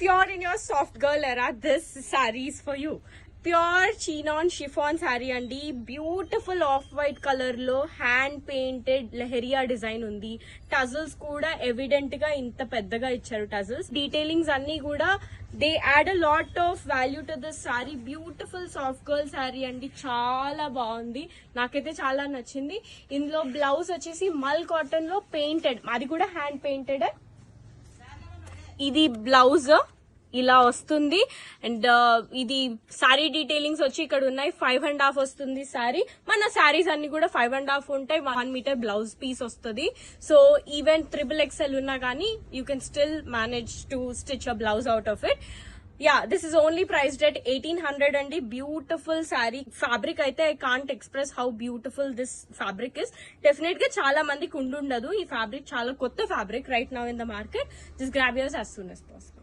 Pure in your soft girl era, this saree is for you. Pure చీనాన్ chiffon sari అండి. Beautiful off white colour లో hand painted leheriya design ఉంది. Tassels కూడా evident గా ఇంత పెద్దగా ఇచ్చారు. టజల్స్ డీటెయిలింగ్స్ అన్ని కూడా they add a lot of value to this sari. Beautiful soft girl sari అండి, చాలా బాగుంది, నాకైతే చాలా నచ్చింది. ఇందులో బ్లౌజ్ వచ్చేసి మల్ కాటన్ లో పెయింటెడ్, అది కూడా హ్యాండ్ పెయింటెడ్. ఇది బ్లౌజ్ ఇలా వస్తుంది. అండ్ ఇది సారీ డీటెయిలింగ్స్ వచ్చి ఇక్కడ ఉన్నాయి. 5.5 వస్తుంది సారీ. మన సారీస్ అన్ని కూడా 5.5 ఉంటాయి. 1 మీటర్ బ్లౌజ్ పీస్ వస్తుంది. సో ఈవెన్ XXL ఉన్నా కానీ you can still manage to stitch a blouse out of it. This is only priced at 1800 అండి. బ్యూటిఫుల్ శారీ. ఫ్యాబ్రిక్ అయితే I can't express how beautiful this fabric is. Definite గా చాలా మందికి ఉండుండదు ఈ fabric. చాలా కొత్త fabric right now in the market. Just grab yours as soon as possible.